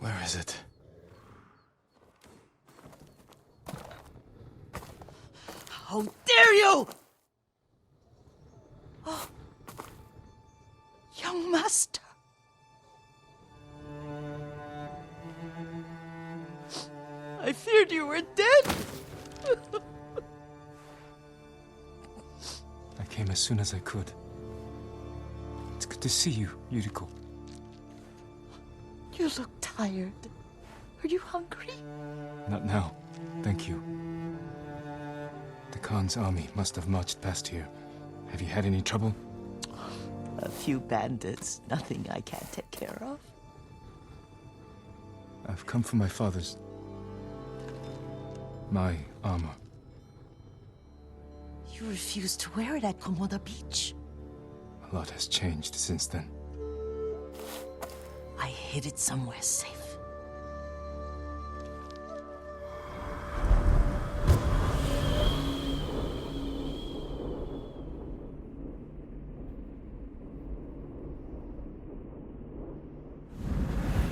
Where is it? How dare you! Oh. Young master. I feared you were dead. I came as soon as I could. It's good to see you, Yuriko. You look tired. Are you hungry? Not now, thank you. The Khan's army must have marched past here. Have you had any trouble? A few bandits. Nothing I can't take care of. I've come for my father's... my armor. You refused to wear it at Komoda Beach. A lot has changed since then. I hid it somewhere safe.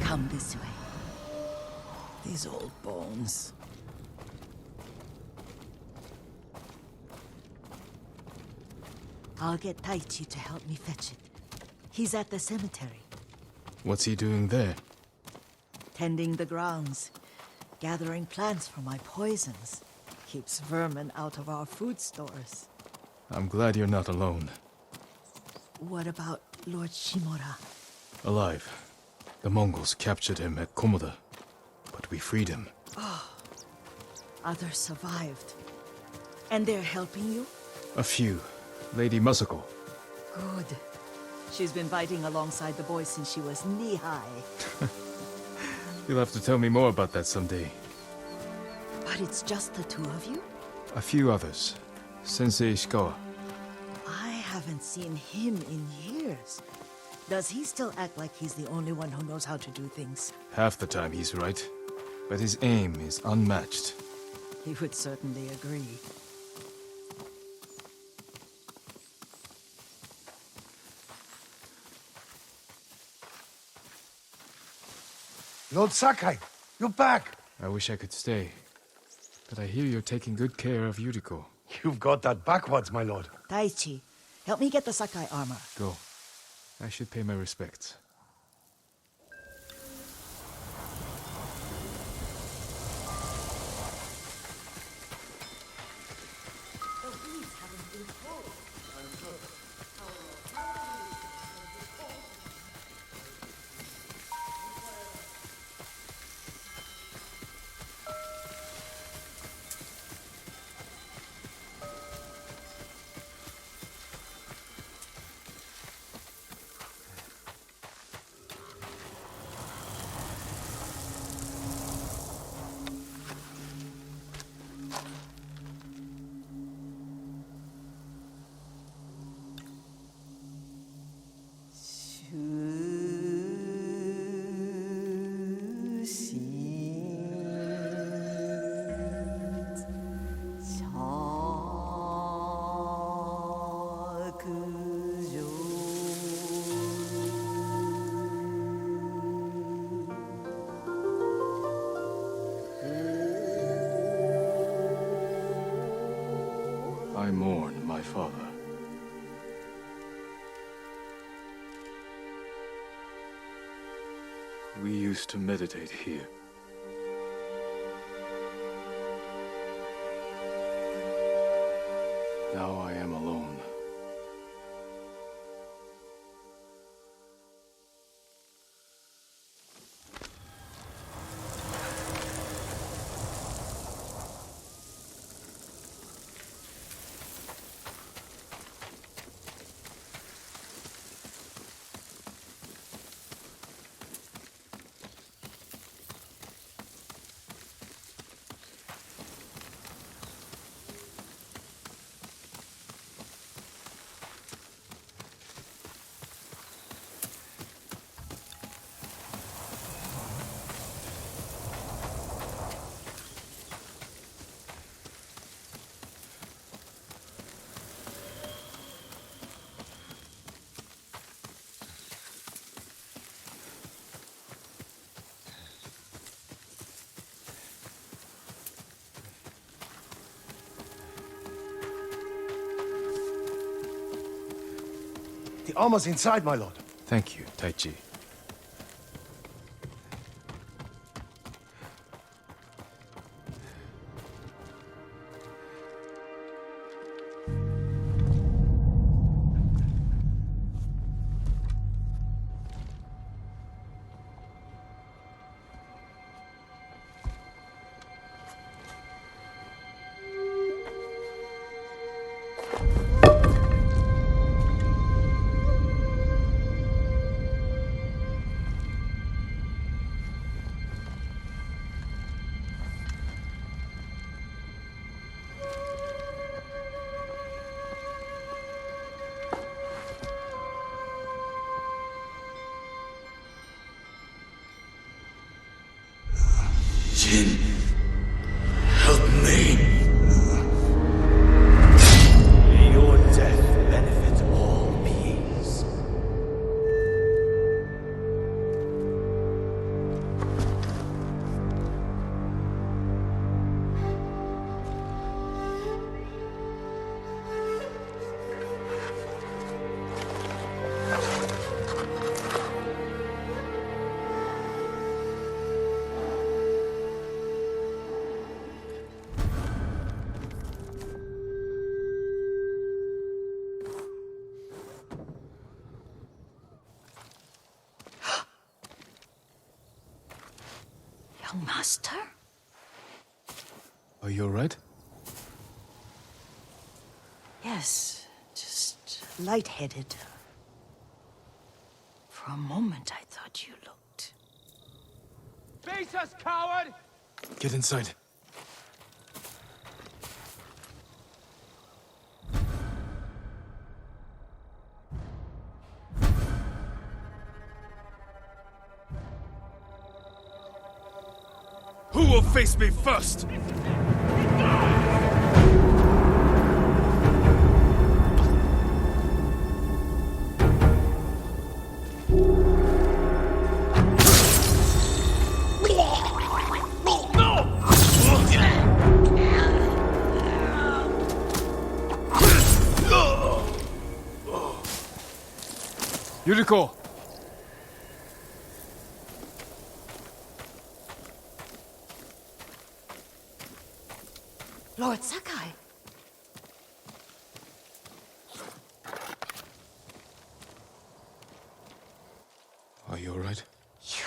Come this way. These old bones. I'll get Taichi to help me fetch it. He's at the cemetery. What's he doing there? Tending the grounds. Gathering plants for my poisons. Keeps vermin out of our food stores. I'm glad you're not alone. What about Lord Shimura? Alive. The Mongols captured him at Komoda, but we freed him. Others survived. And they're helping you? A few. Lady Masako. Good. She's been fighting alongside the boys since she was knee-high. You'll have to tell me more about that someday. But it's just the two of you? A few others. Sensei Ishikawa. I haven't seen him in years. Does he still act like he's the only one who knows how to do things? Half the time he's right, but his aim is unmatched. He would certainly agree. Lord Sakai, you're back. I wish I could stay, but I hear you're taking good care of Yuriko. You've got that backwards, my lord. Taichi, help me get the Sakai armor. Go. I should pay my respects. I mourn my father. We used to meditate here. Now I am alone. The armor's inside, my lord. Thank you, Taichi. Jin, help me. May your death benefit all beings. Young master? Are you alright? Yes, just lightheaded. For a moment, I thought you looked... Face us, coward! Get inside. Who will face me first? Yuriko! Lord Sakai! Are you alright? You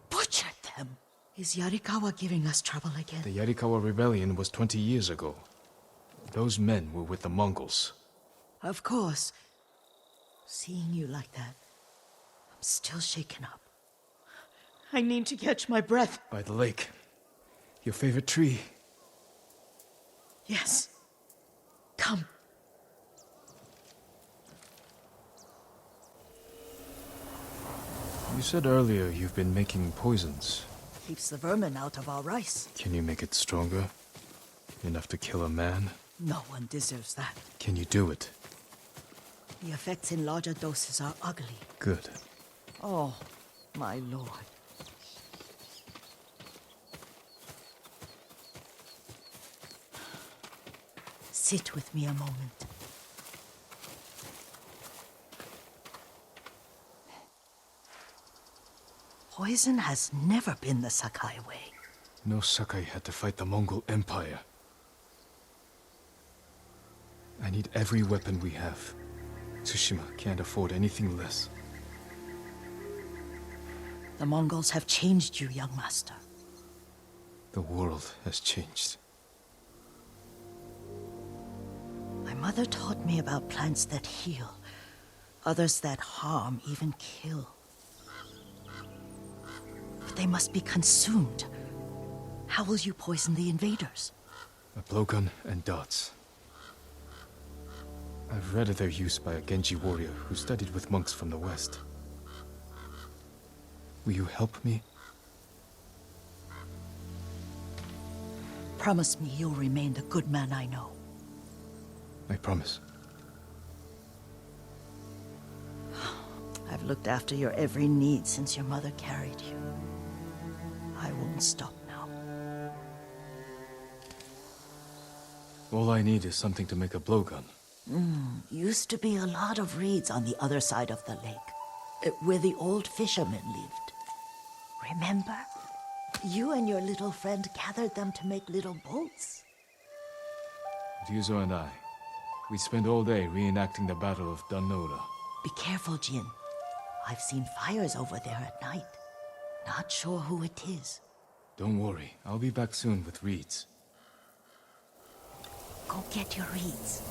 butchered them! Is Yarikawa giving us trouble again? The Yarikawa rebellion was 20 years ago. Those men were with the Mongols. Of course. Seeing you like that, I'm still shaken up. I need to catch my breath. By the lake. Your favorite tree. Yes. Come. You said earlier you've been making poisons. Keeps the vermin out of our rice. Can you make it stronger? Enough to kill a man? No one deserves that. Can you do it? The effects in larger doses are ugly. Good. Oh, my lord. Sit with me a moment. Poison has never been the Sakai way. No Sakai had to fight the Mongol Empire. I need every weapon we have. Tsushima can't afford anything less. The Mongols have changed you, young master. The world has changed. My mother taught me about plants that heal, others that harm, even kill. But they must be consumed. How will you poison the invaders? A blowgun and darts. I've read of their use by a Genji warrior who studied with monks from the west. Will you help me? Promise me you'll remain the good man I know. I promise. I've looked after your every need since your mother carried you. I won't stop now. All I need is something to make a blowgun. Used to be a lot of reeds on the other side of the lake, where the old fishermen lived. Remember? You and your little friend gathered them to make little boats. Ryuzo and I, we spent all day reenacting the Battle of Danoda. Be careful, Jin. I've seen fires over there at night. Not sure who it is. Don't worry, I'll be back soon with reeds. Go get your reeds.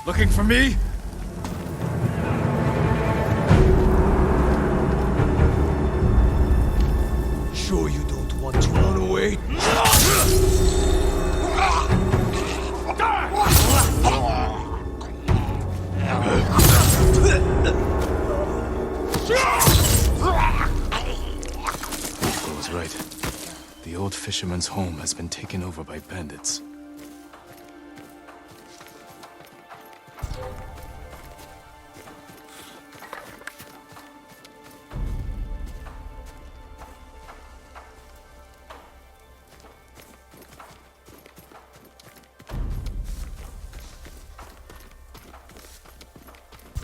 Looking for me? Sure you don't want to run away? I was right. The old fisherman's home has been taken over by bandits.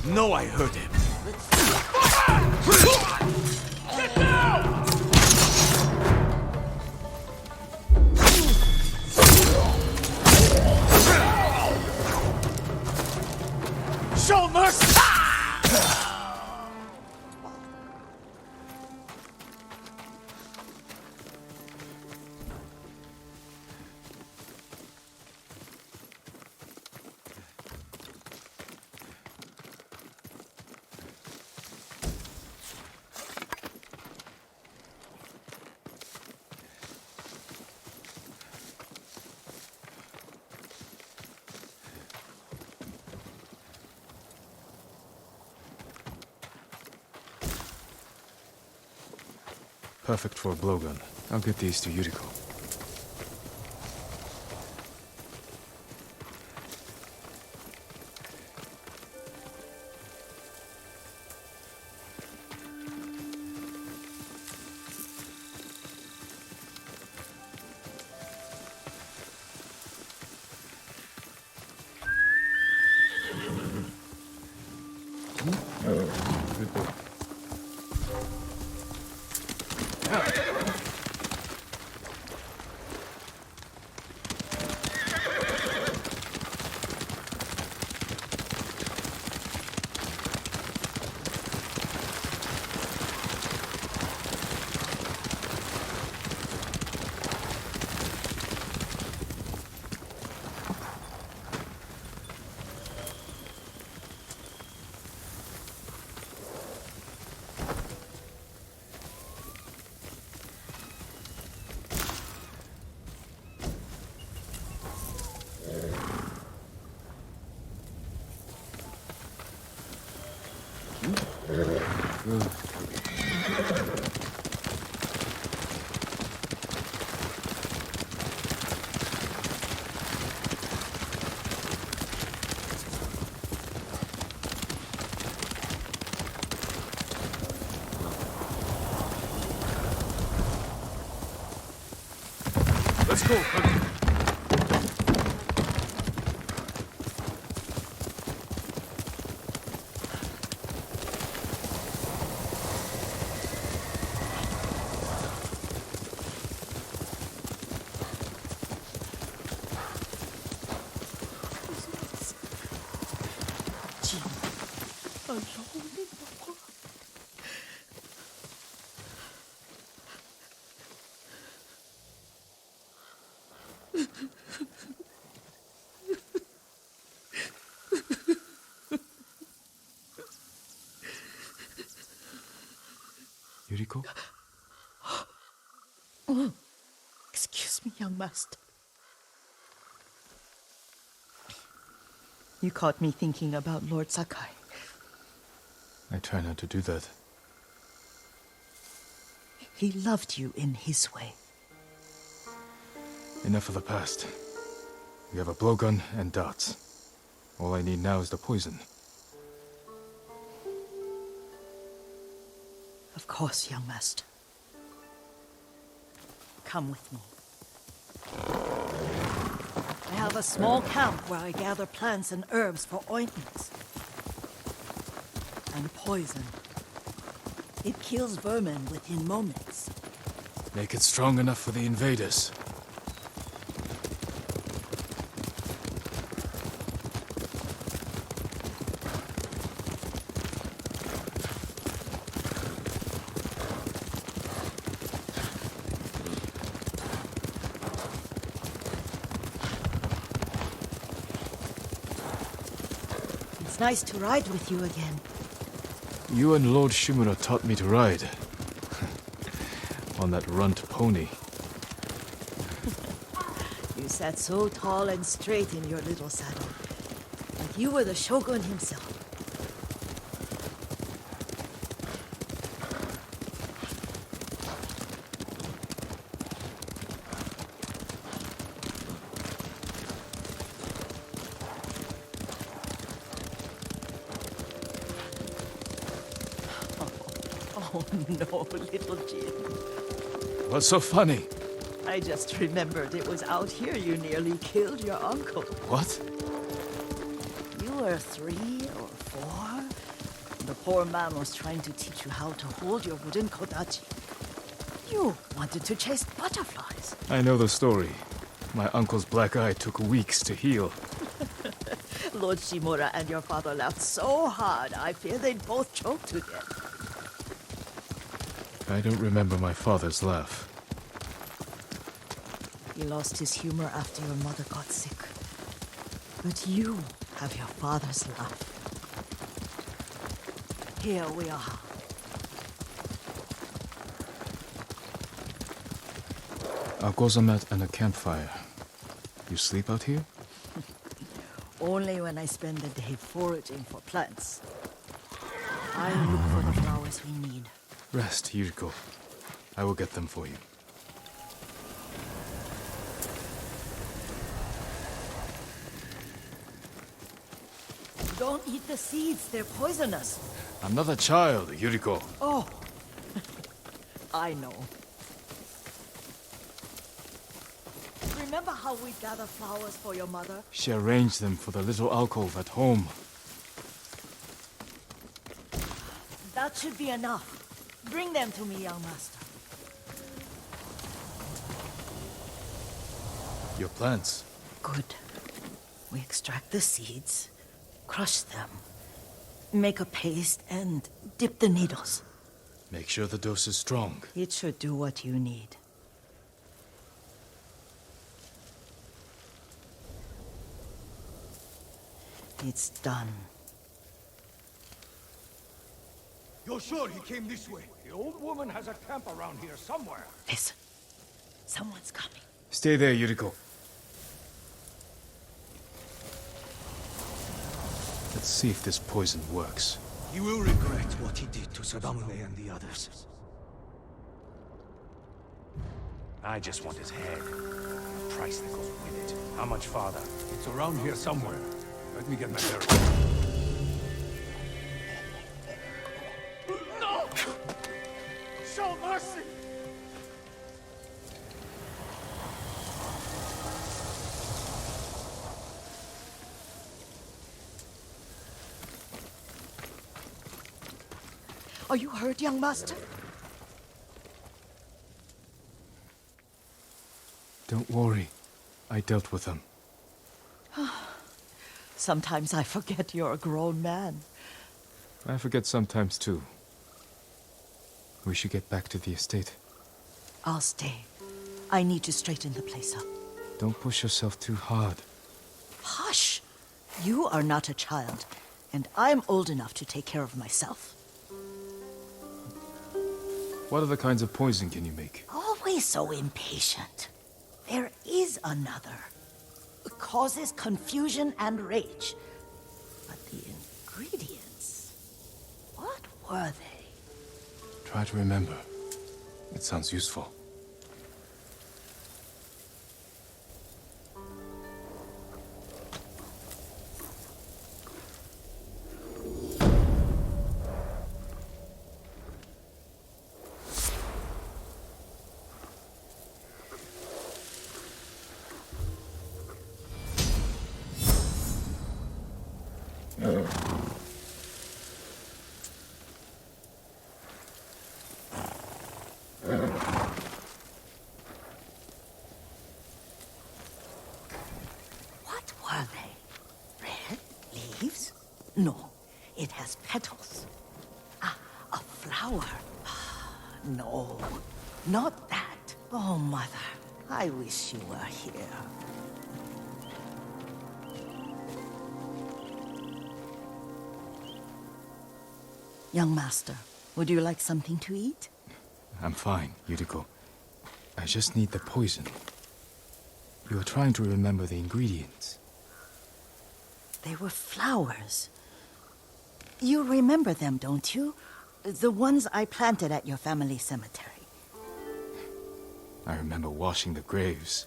No, I heard him. Get down! Show mercy! Perfect for a blowgun. I'll get these to Yuriko. Good boy. Let's go, Kage. Jin, alone in the world. Yuriko? Excuse me, young master. You caught me thinking about Lord Sakai. I try not to do that. He loved you in his way. Enough of the past. We have a blowgun and darts. All I need now is the poison. Of course, young master. Come with me. I have a small camp where I gather plants and herbs for ointments. And poison. It kills vermin within moments. Make it strong enough for the invaders. It's nice to ride with you again. You and Lord Shimura taught me to ride. On that runt pony. You sat so tall and straight in your little saddle. Like you were the shogun himself. Oh no, little Jin. What's so funny? I just remembered it was out here you nearly killed your uncle. What? You were 3 or 4. The poor man was trying to teach you how to hold your wooden kodachi. You wanted to chase butterflies. I know the story. My uncle's black eye took weeks to heal. Lord Shimura and your father laughed so hard, I fear they'd both choke to death. I don't remember my father's laugh. He lost his humor after your mother got sick. But you have your father's laugh. Here we are. A gozamat and a campfire. You sleep out here? Only when I spend the day foraging for plants. I look for the flowers we need. Rest, Yuriko. I will get them for you. Don't eat the seeds, they're poisonous. I'm not a child, Yuriko. Oh, I know. Remember how we gather flowers for your mother? She arranged them for the little alcove at home. That should be enough. Bring them to me, young master. Your plants. Good. We extract the seeds, crush them, make a paste, and dip the needles. Make sure the dose is strong. It should do what you need. It's done. You're sure he came this way? The old woman has a camp around here somewhere. Listen. Someone's coming. Stay there, Yuriko. Let's see if this poison works. He will regret what he did to Sadamune and the others. I just want his head. The price that goes with it. How much farther? It's around here somewhere. Let me get my bearings. No! Show mercy! Are you hurt, young master? Don't worry. I dealt with them. Sometimes I forget you're a grown man. I forget sometimes too. We should get back to the estate. I'll stay. I need to straighten the place up. Don't push yourself too hard. Hush! You are not a child, and I'm old enough to take care of myself. What other kinds of poison can you make? Always so impatient. There is another. It causes confusion and rage. But the ingredients... what were they? Try to remember. It sounds useful. What were they? Red leaves? No, it has petals. Ah, a flower. No, not that. Oh, Mother, I wish you were here. Young master, would you like something to eat? I'm fine, Yuriko. I just need the poison. You were trying to remember the ingredients. They were flowers. You remember them, don't you? The ones I planted at your family cemetery. I remember washing the graves.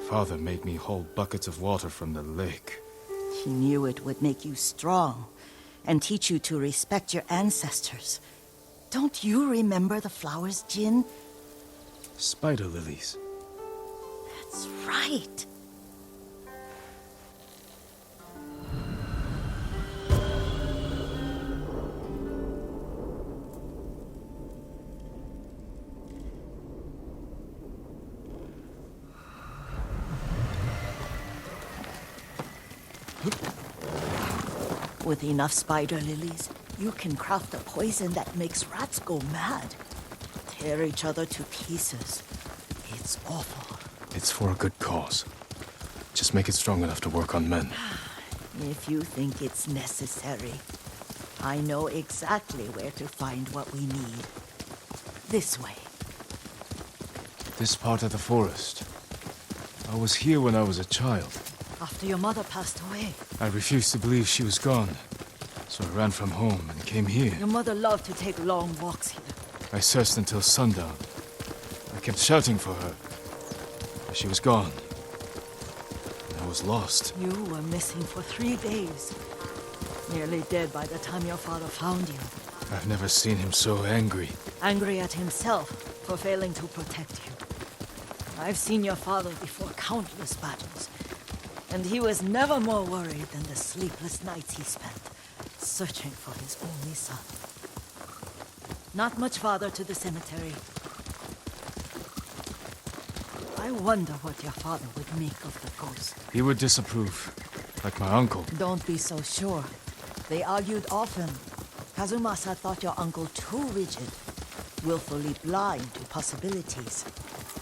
Father made me hold buckets of water from the lake. He knew it would make you strong and teach you to respect your ancestors. Don't you remember the flowers, Jin? Spider lilies. That's right. With enough spider lilies, you can craft a poison that makes rats go mad. Tear each other to pieces. It's awful. It's for a good cause. Just make it strong enough to work on men. If you think it's necessary, I know exactly where to find what we need. This way. This part of the forest. I was here when I was a child. After your mother passed away. I refused to believe she was gone. So I ran from home and came here. Your mother loved to take long walks here. I searched until sundown. I kept shouting for her. But she was gone. I was lost. You were missing for 3 days. Nearly dead by the time your father found you. I've never seen him so angry. Angry at himself for failing to protect you. I've seen your father before countless battles. And he was never more worried than the sleepless nights he spent searching for his only son. Not much farther to the cemetery. I wonder what your father would make of the ghost. He would disapprove, like my uncle. Don't be so sure. They argued often. Kazumasa thought your uncle too rigid, willfully blind to possibilities.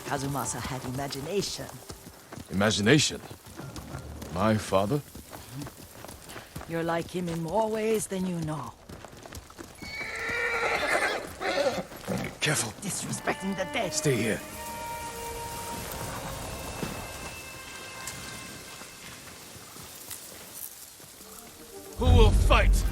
Kazumasa had imagination. Imagination? My father? You're like him in more ways than you know. Careful. Disrespecting the dead. Stay here. Who will fight?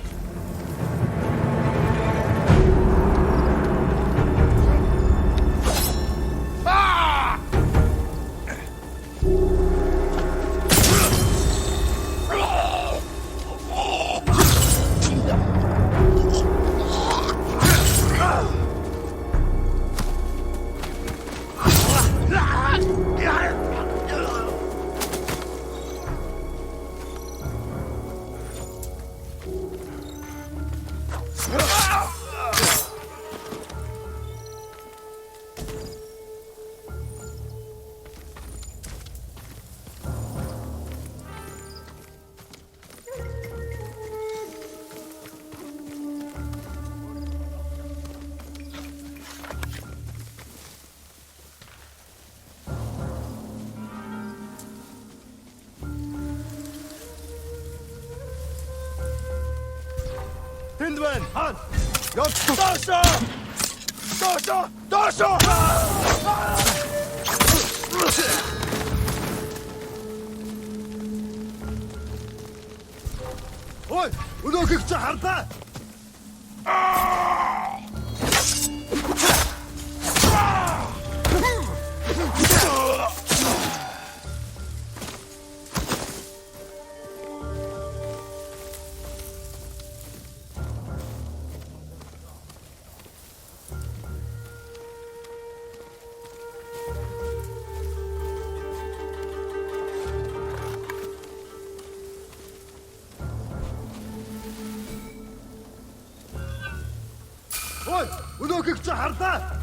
Hindman! Han! Yok! Sasha! Ой, өнөөхийг чи харлаа. Ой, өнөөхийг чи харлаа.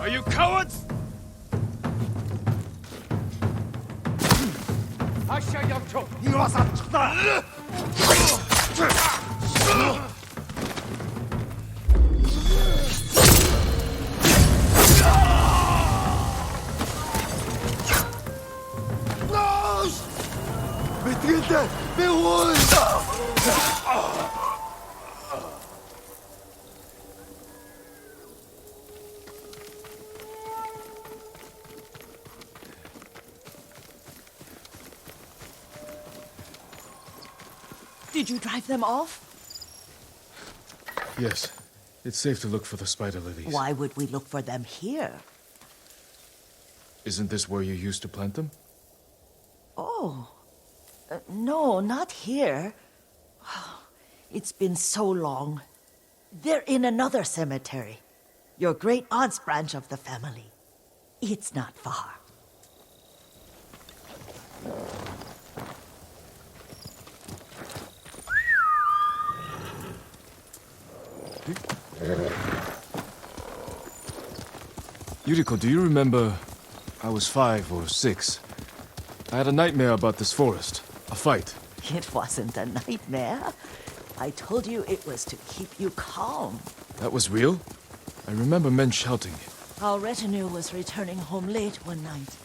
Are you cowards? Ашаа явж. Энэ бас авчихлаа. Битгэлээ. Би уу. Did you drive them off? Yes. It's safe to look for the spider lilies. Why would we look for them here? Isn't this where you used to plant them? Oh. No, not here. It's been so long. They're in another cemetery. Your great aunt's branch of the family. It's not far. Yuriko, do you remember... I was 5 or 6. I had a nightmare about this forest. A fight. It wasn't a nightmare. I told you it was to keep you calm. That was real? I remember men shouting. Our retinue was returning home late one night.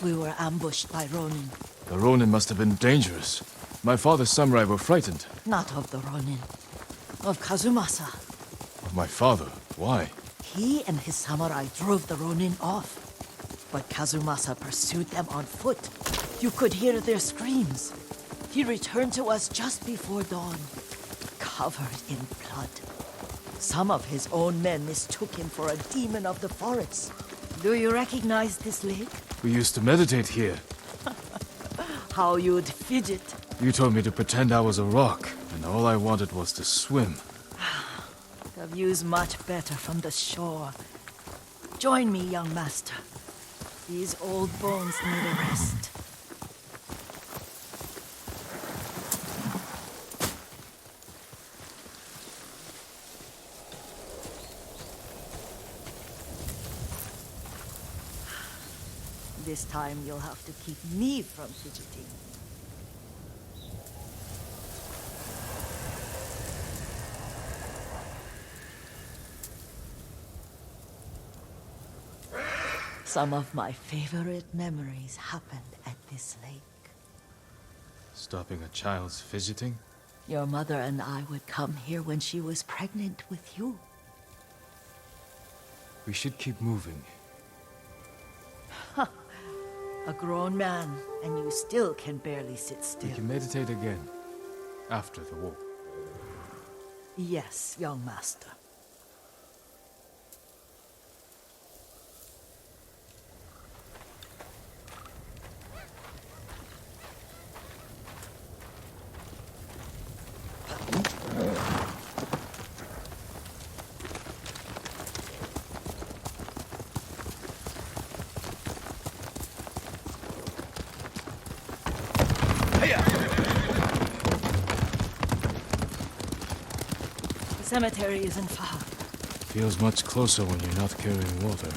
We were ambushed by Ronin. The Ronin must have been dangerous. My father's samurai were frightened. Not of the Ronin. Of Kazumasa. Of my father? Why? He and his samurai drove the Ronin off. But Kazumasa pursued them on foot. You could hear their screams. He returned to us just before dawn, covered in blood. Some of his own men mistook him for a demon of the forest. Do you recognize this lake? We used to meditate here. How you'd fidget. You told me to pretend I was a rock, and all I wanted was to swim. The view's much better from the shore. Join me, young master. These old bones need a rest. This time you'll have to keep me from fidgeting. Some of my favorite memories happened at this lake. Stopping a child's fidgeting? Your mother and I would come here when she was pregnant with you. We should keep moving. A grown man, and you still can barely sit still. We can meditate again. After the war. Yes, young master. The cemetery isn't far. Feels much closer when you're not carrying water.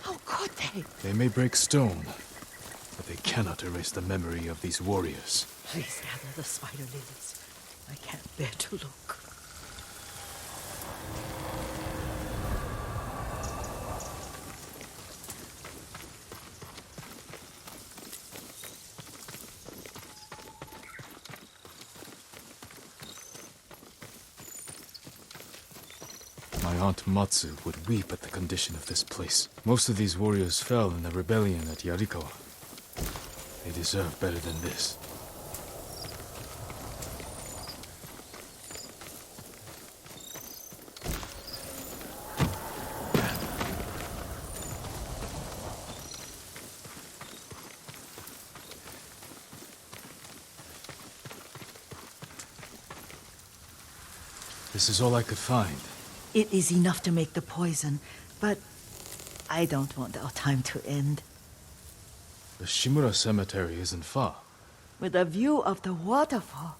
How could they? They may break stone, but they cannot erase the memory of these warriors. Please gather the spider lilies. I can't bear to look. My Aunt Matsu would weep at the condition of this place. Most of these warriors fell in the rebellion at Yarikawa. They deserve better than this. This is all I could find. It is enough to make the poison, but I don't want our time to end. The Shimura Cemetery isn't far. With a view of the waterfall.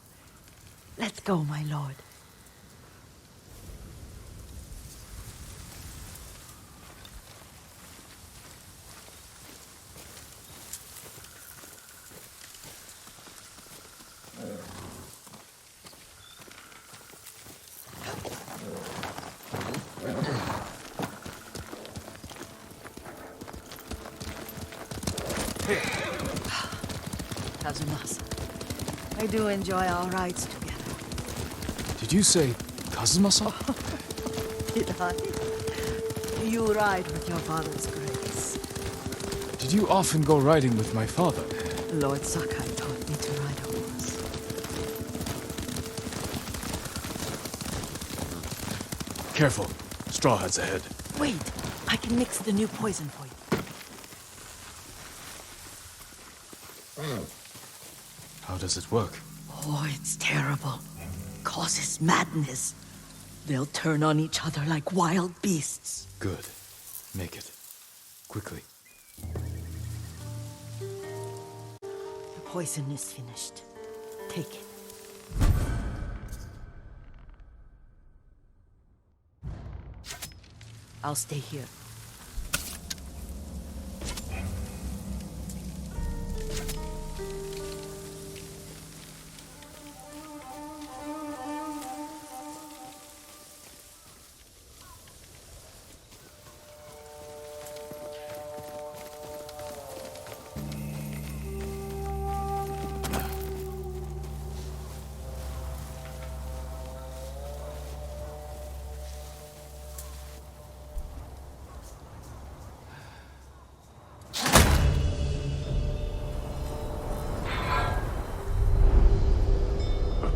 Let's go, my lord. Kazumasa, I do enjoy our rides together. Did you say Kazumasa? Did I? You ride with your father's grace. Did you often go riding with my father? Lord Sakai taught me to ride a horse. Careful. Straw Hat's ahead. Wait, I can mix the new poison for you. How does it work? Oh, it's terrible. Causes madness. They'll turn on each other like wild beasts. Good. Make it. Quickly. The poison is finished. Take it. I'll stay here.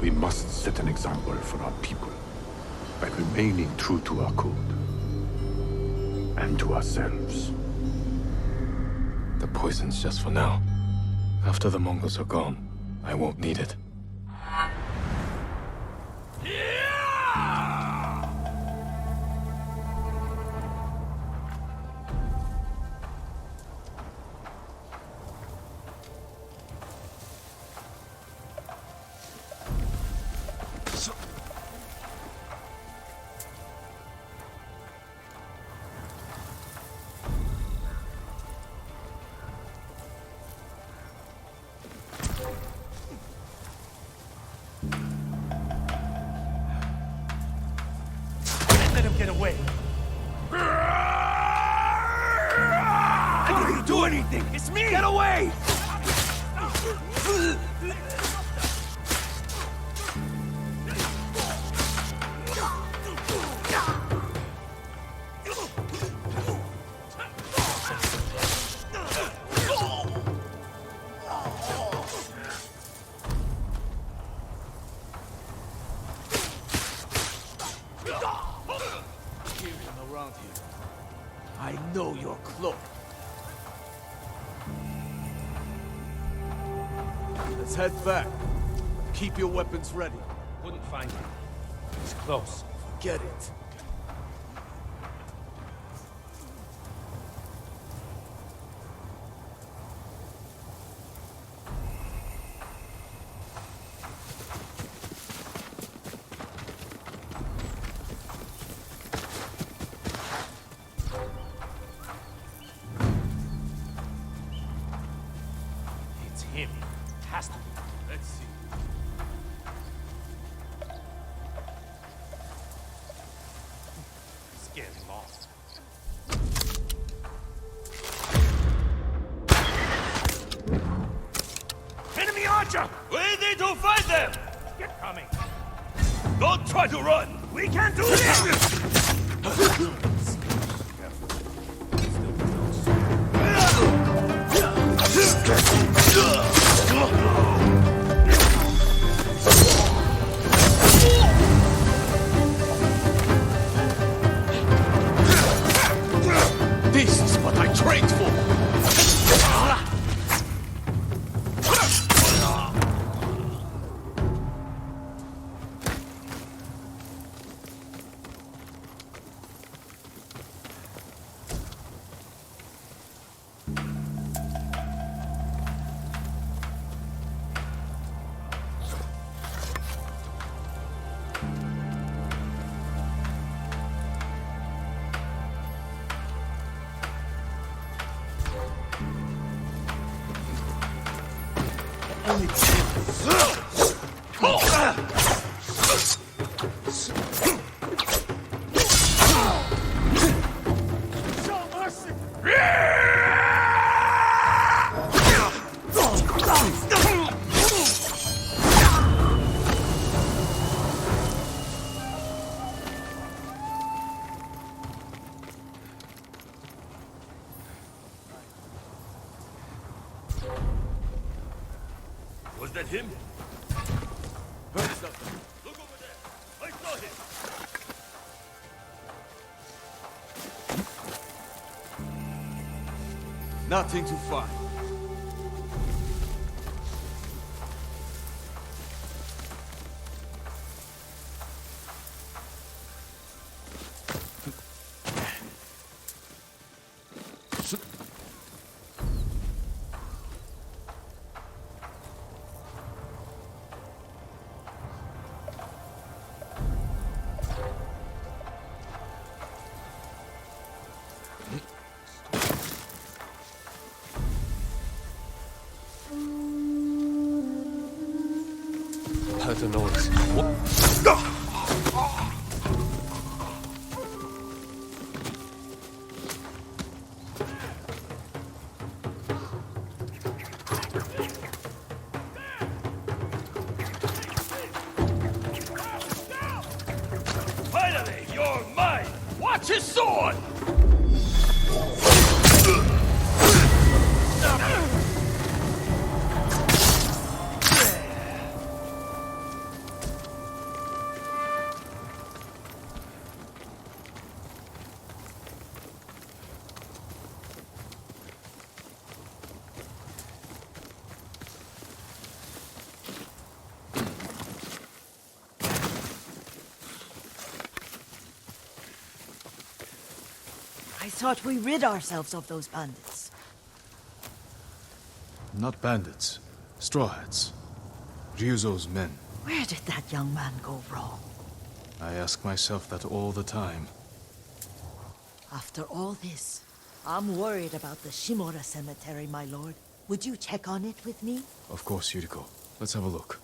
We must set an example for our people by remaining true to our code and to ourselves. The poison's just for now. After the Mongols are gone, I won't need it. away. I didn't do anything! It's me! Get away! I know your cloak. Let's head back. Keep your weapons ready. Couldn't find him. He's close. Get it. It's him. Has to be. Let's see. He's getting lost. Enemy archer! Waiting to fight them! Get coming! Don't try to run! We can't do this! This is what I trained for! Show mercy! Was that him? Heard something. Look over there! I saw him! Nothing to find. Heard the noise. What? Finally, you're mine! Watch his sword! I thought we rid ourselves of those bandits. Not bandits. Straw hats. Ryuzo's men. Where did that young man go wrong? I ask myself that all the time. After all this, I'm worried about the Shimura cemetery, my lord. Would you check on it with me? Of course, Yuriko. Let's have a look.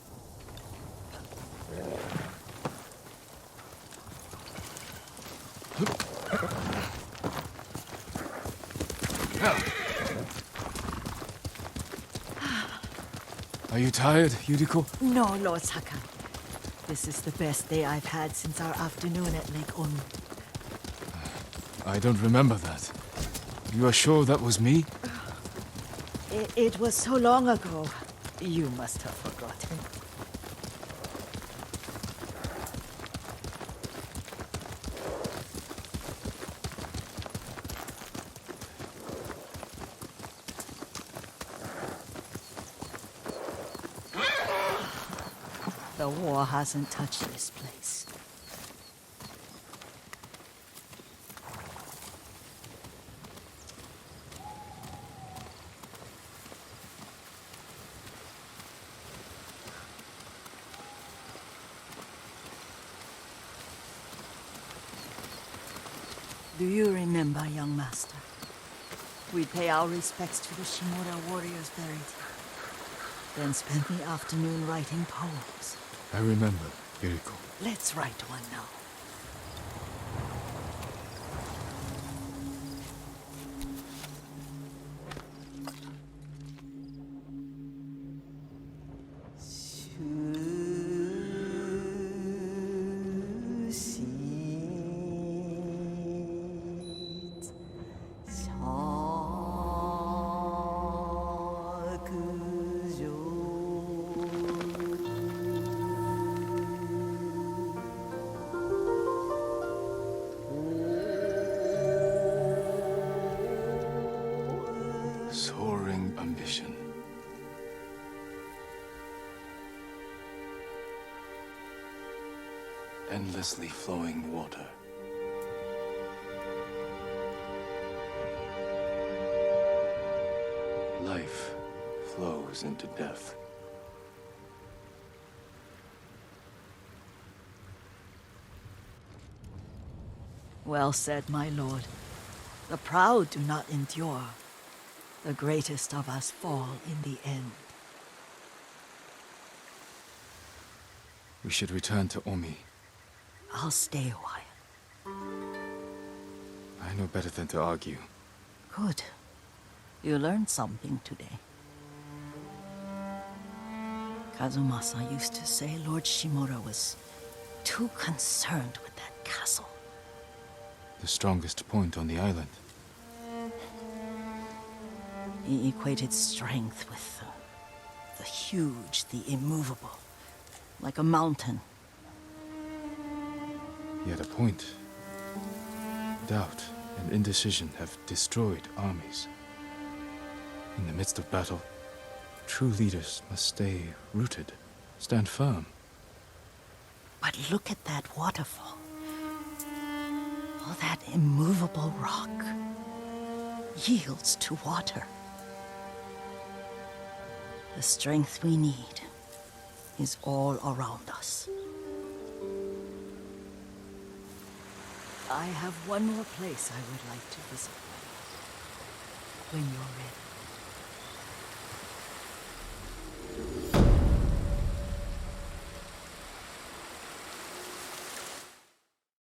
Are you tired, Yuriko? No, Lord Sakai. This is the best day I've had since our afternoon at Lake Onu. I don't remember that. You are sure that was me? It was so long ago. You must have forgotten. The war hasn't touched this place. Do you remember, young master? We pay our respects to the Shimura warriors buried here, then spent the afternoon writing poems. I remember, Yuriko. Let's write one now. Soaring ambition. Endlessly flowing water. Life flows into death. Well said, my lord. The proud do not endure. The greatest of us fall in the end. We should return to Omi. I'll stay a while. I know better than to argue. Good. You learned something today. Kazumasa used to say Lord Shimura was too concerned with that castle. The strongest point on the island. He equated strength with the huge, the immovable, like a mountain. Yet a point. Doubt and indecision have destroyed armies. In the midst of battle, true leaders must stay rooted, stand firm. But look at that waterfall. All that immovable rock yields to water. The strength we need is all around us. I have one more place I would like to visit when you're ready.